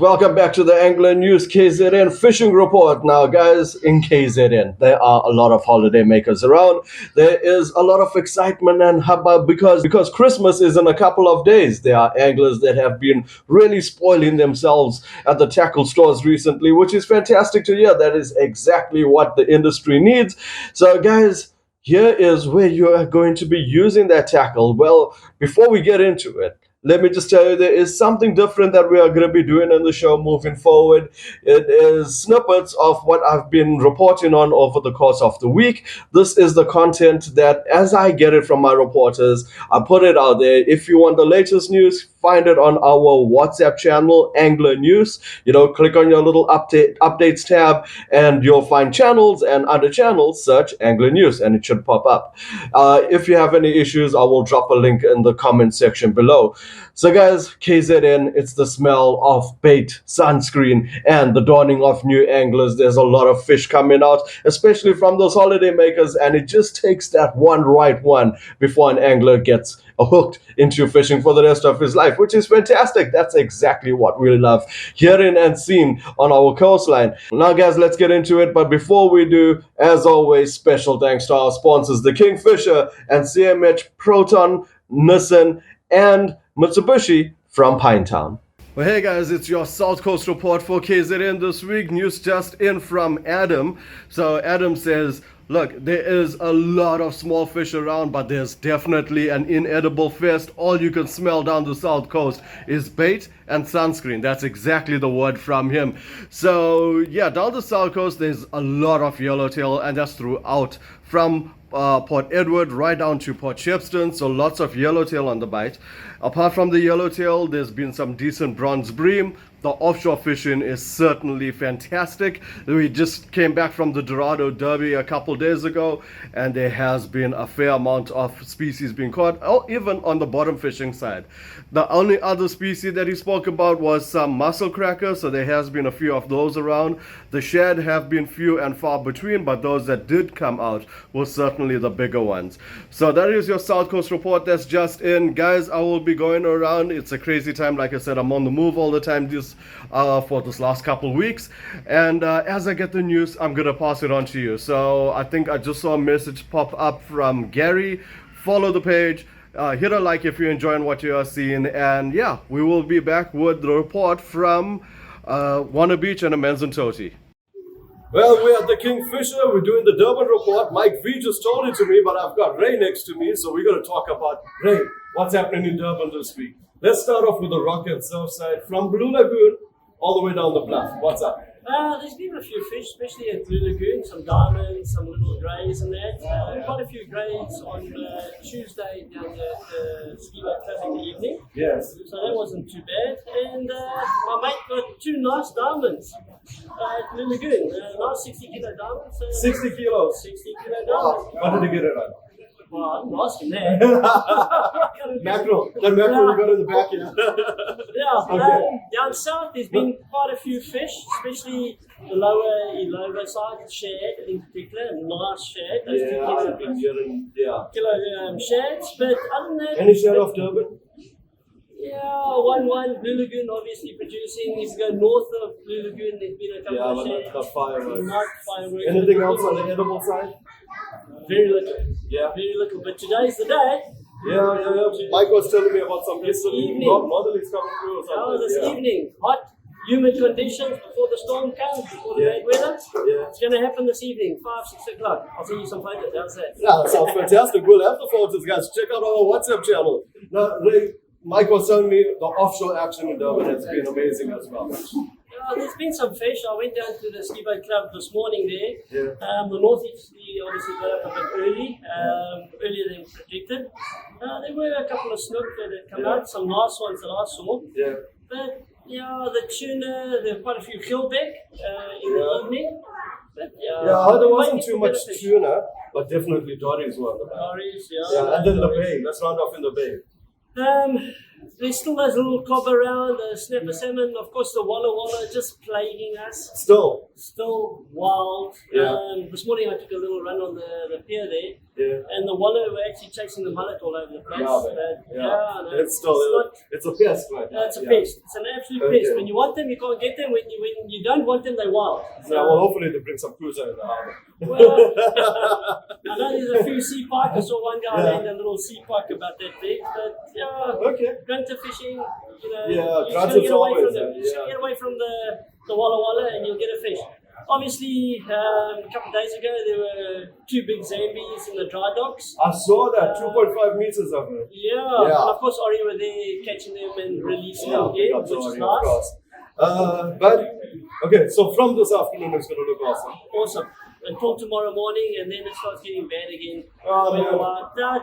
Welcome back to the Angler News KZN Fishing Report. Now, guys, in KZN, there are a lot of holiday makers around. There is a lot of excitement and hubbub because Christmas is in a couple of days. There are anglers that have been really spoiling themselves at the tackle stores recently, which is fantastic to hear. That is exactly what the industry needs. So, guys, here is where you are going to be using that tackle. Well, before we get into it, let me just tell you there is something different that we are going to be doing in the show moving forward. It is snippets of what I've been reporting on over the course of the week. This is the content that, as I get it from my reporters, I put it out there. If you want the latest news, find it on our WhatsApp channel, Angler News. Click on your little updates tab, and you'll find channels. And under channels, search Angler News, and it should pop up. If you have any issues, I will drop a link in the comment section below. So, guys, KZN, it's the smell of bait, sunscreen, and the dawning of new anglers. There's a lot of fish coming out, especially from those holiday makers, and it just takes that one right one before an angler gets hooked into fishing for the rest of his life, which is fantastic. That's exactly what we love hearing and seeing on our coastline. Now, guys, let's get into it. But before we do, as always, special thanks to our sponsors, the Kingfisher and CMH Proton, Nissan, and Mitsubishi from Pinetown. Well, hey guys, it's your South Coast report for KZN this week. News just in from Adam. So Adam says, look, there is a lot of small fish around, but there's definitely an inedible fest. All you can smell down the South Coast is bait and sunscreen. That's exactly the word from him. So yeah, down the South Coast, there's a lot of yellowtail, and that's throughout from Port Edward right down to Port Shepstone, so lots of yellowtail on the bite. Apart from the yellowtail, there's been some decent bronze bream. The offshore fishing is certainly fantastic. We just came back from the Dorado Derby a couple days ago, and there has been a fair amount of species being caught, even on the bottom fishing side. The only other species that he spoke about was some mussel crackers, so there has been a few of those around. The shad have been few and far between, but those that did come out were certainly the bigger ones. So that is your South Coast report that's just in. Guys, I will be going around. It's a crazy time. Like I said, I'm on the move all the time for this last couple of weeks, and as I get the news, I'm gonna pass it on to you. So I think I just saw a message pop up from Gary. Follow the page, hit a like if you're enjoying what you are seeing, and yeah, we will be back with the report from Wanna Beach and Amanzimtoti. Well, we're at the Kingfisher. We're doing the Durban Report. Mike V just told it to me, but I've got Ray next to me, so we're going to talk about, Ray, what's happening in Durban this week. Let's start off with the rock and surf side, from Blue Lagoon all the way down the bluff. What's up? There's been a few fish, especially at Blue Lagoon, some diamonds, some little greys and that. Quite a few greys on Tuesday down there at the ski boat club in the evening. Yes. So that wasn't too bad. And my mate got two nice diamonds at Blue Lagoon. Nice 60 kilo diamonds. 60 kilos. 60 kilo diamonds. What did you get it on? Well, I didn't ask him that. Mackerel. The mackerel you got in the back here. Yeah, Okay. Down south there's been quite a few fish, especially the lower Ilova side, shad in particular, nice shad. Those 2 kilo shads. But other than that, Any shad off Durban? yeah, one Blue Lagoon obviously producing. If you go north of Blue Lagoon, there's been a couple of shads. Not fireworks. Not fireworks. Anything else on the edible side? Very little. Yeah. Very little. But today's the day. Yeah. Mike was telling me about some This evening. northerlies coming through or something. This evening, hot, humid conditions before the storm comes, before the bad weather. Yeah. It's going to happen this evening, 5, 6 o'clock. I'll send you some photos. How's that? Yeah, that sounds fantastic. We'll have the photos, guys. Check out our WhatsApp channel. Now, Mike was telling me the offshore action in Durban has been amazing as well. There's been some fish. I went down to the ski boat club this morning there. Yeah. The northeast obviously got up a bit early, earlier than predicted. There were a couple of snook that had come out, some nice ones that I saw. Yeah. But yeah, the tuna, there were quite a few killback in the evening. But there wasn't too much tuna, but definitely dories were on the back. Dories, Yeah, and then the bay. Let's round off in the bay. There's still those little cob around, the snapper salmon, of course the walla walla just plaguing us. Still. Still wild. Yeah. This morning I took a little run on the pier there. Yeah. And the walla were actually chasing the mullet all over the place. No, it's still, it's a pest, right? It's a pest. It's an absolute pest. When you want them, you can't get them. When you don't want them, they're wild. So, well, hopefully they bring some cruiser in the harbour. Well, I know there's a few sea pike. I saw one guy land a little sea pike about that big. But grunter fishing, you just gotta get away from them. Just get away from the walla walla and you'll get a fish. Obviously, a couple of days ago, there were 2 big zambies in the dry docks. I saw that, 2.5 meters of it. Yeah, and of course, Ori were there catching them and releasing them again, which is nice. But, okay, so from this afternoon, it's going to look awesome. Awesome. Until tomorrow morning, and then it starts getting bad again.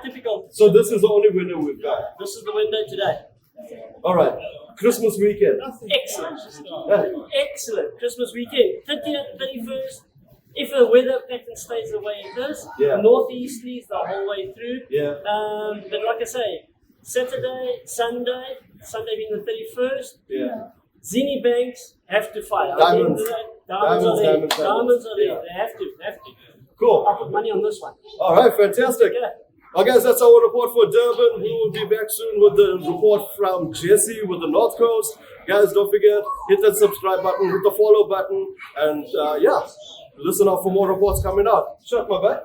Typical. So this is the only window we've got? This is the window today. All right. Christmas weekend. Excellent. Excellent. Christmas weekend. 30th, 31st. If the weather pattern stays the way it is, northeasterlies the whole way through. Yeah. But like I say, Saturday, Sunday being the 31st. Yeah. Zini banks have to fire. Diamonds. Diamonds are there. Diamonds are there. They have to. Cool. I'll put money on this one. All right, fantastic. Okay. Well, guys, that's our report for Durban. We will be back soon with the report from Jesse with the North Coast. Guys, don't forget, hit that subscribe button, hit the follow button, and listen out for more reports coming out. Shut my back.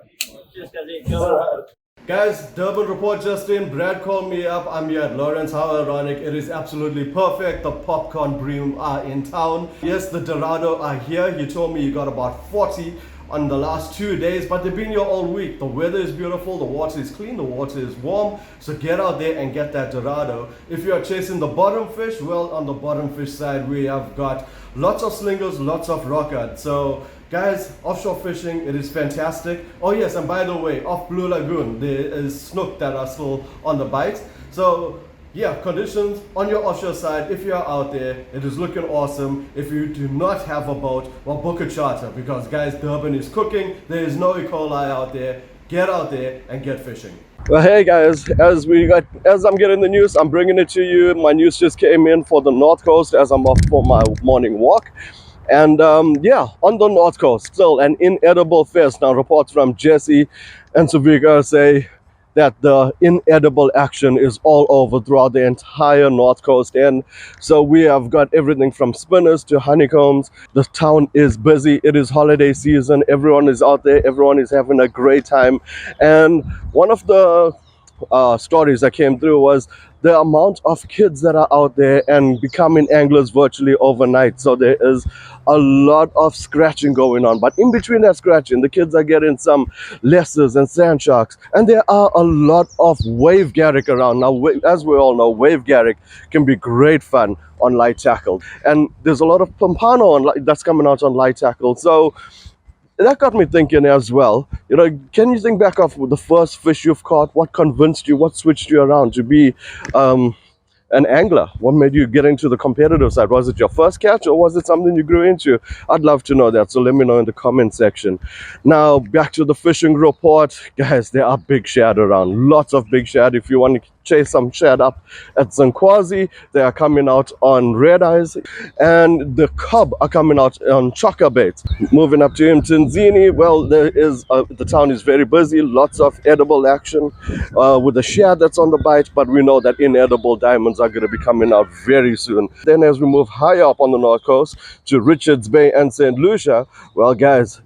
Cheers, guys. Guys, Durban Report just in. Brad called me up. I'm here at Lawrence. How ironic. It is absolutely perfect. The popcorn bream are in town. Yes, the Dorado are here. He told me you got about 40 on the last 2 days, but they've been here all week. The weather is beautiful, the water is clean, the water is warm, so get out there and get that Dorado. If you are chasing the bottom fish, well, on the bottom fish side we have got lots of slingers, lots of rockard. So guys, offshore fishing, it is fantastic. Oh yes, and by the way, off Blue Lagoon there is snook that are still on the bite. So yeah, conditions on your offshore side, if you're out there, it is looking awesome. If you do not have a boat, well, book a charter, because guys, Durban is cooking. There is no E. coli out there. Get out there and get fishing. Well, hey guys, as I'm getting the news, I'm bringing it to you. My news just came in for the North Coast as I'm off for my morning walk. And on the North Coast, still an inedible fest. Now reports from Jesse and Savika say that the inedible action is all over throughout the entire North Coast. And so we have got everything from spinners to honeycombs. The town is busy. It is holiday season. Everyone is out there. Everyone is having a great time. And one of the stories that came through was the amount of kids that are out there and becoming anglers virtually overnight. So there is a lot of scratching going on, but in between that scratching, the kids are getting some lessers and sand sharks, and there are a lot of wave garrick around. Now, as we all know, wave garrick can be great fun on light tackle, and there's a lot of pompano that's coming out on light tackle. So that got me thinking as well, can you think back of the first fish you've caught? What convinced you, what switched you around to be an angler? What made you get into the competitive side? Was it your first catch, or was it something you grew into? I'd love to know that, so let me know in the comment section. Now back to the fishing report. Guys, there are big shad around, lots of big shad. If you want to chase some shad up at Zinkwazi, they are coming out on red eyes, and the cob are coming out on chokka baits. Moving up to Mtinzini, well, there is the town is very busy, lots of edible action with the shad that's on the bite, but we know that inedible diamonds are going to be coming out very soon. Then as we move higher up on the North Coast to Richards Bay and St. Lucia, well guys,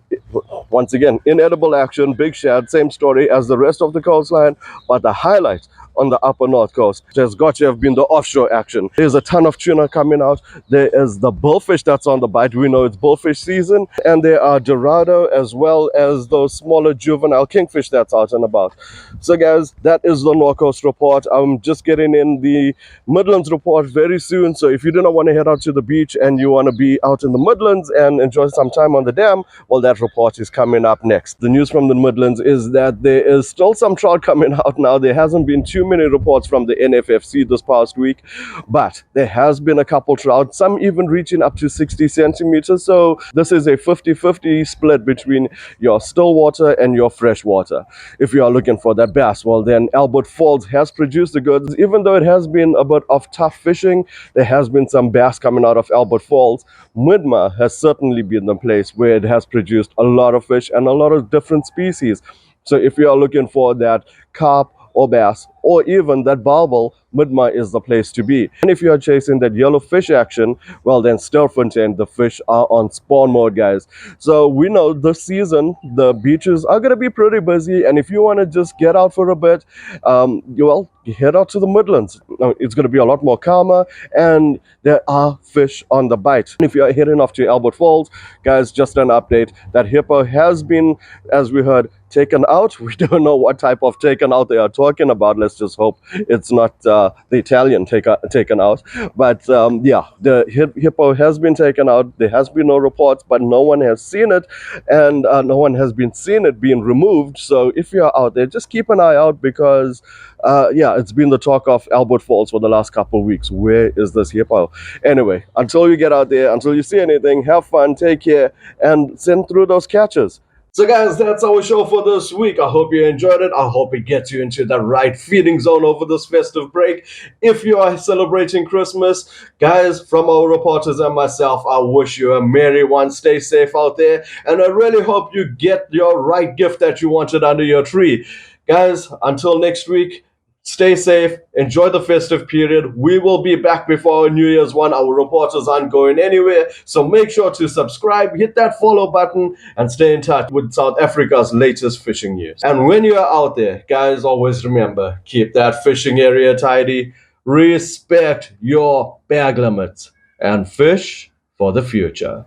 once again, inedible action, big shad, same story as the rest of the coastline, but the highlight on the upper North Coast has got to have been the offshore action. There's a ton of tuna coming out. There is the bullfish that's on the bite. We know it's bullfish season, and there are Dorado as well as those smaller juvenile kingfish that's out and about. So guys, that is the North Coast report. I'm just getting in the Midlands report very soon, so if you do not want to head out to the beach and you want to be out in the Midlands and enjoy some time on the dam, well, that report is coming up next. The news from the Midlands is that there is still some trout coming out now. There hasn't been too too many reports from the NFFC this past week, but there has been a couple trout, some even reaching up to 60 centimeters. So this is a 50-50 split between your still water and your fresh water. If you are looking for that bass, well then Albert Falls has produced the goods. Even though it has been a bit of tough fishing, there has been some bass coming out of Albert Falls. Midma has certainly been the place where it has produced a lot of fish and a lot of different species. So if you are looking for that carp or bass or even that barbel, Midma is the place to be. And if you are chasing that yellow fish action, well then Stilfontein, the fish are on spawn mode, guys. So we know this season the beaches are going to be pretty busy, and if you want to just get out for a bit, well, head out to the Midlands. Now, it's going to be a lot more calmer, and there are fish on the bite. And if you are heading off to Albert Falls, guys, just an update, that hippo has been, as we heard, taken out. We don't know what type of taken out they are talking about. Let's just hope it's not the Italian taken out. But yeah, the hippo has been taken out. There has been no reports, but no one has seen it, and no one has been seen it being removed. So if you are out there, just keep an eye out, because yeah, it's been the talk of Albert Falls for the last couple of weeks. Where is this hippo? Anyway, until you get out there, until you see anything, have fun, take care, and send through those catches. So guys, that's our show for this week. I hope you enjoyed it. I hope it gets you into the right feeding zone over this festive break. If you are celebrating Christmas, guys, from our reporters and myself, I wish you a merry one. Stay safe out there, and I really hope you get your right gift that you wanted under your tree. Guys, until next week, stay safe, enjoy the festive period. We will be back before New Year's one. Our reporters aren't going anywhere, so make sure to subscribe, hit that follow button, and stay in touch with South Africa's latest fishing news. And when you are out there, guys, always remember, keep that fishing area tidy, respect your bag limits, and fish for the future.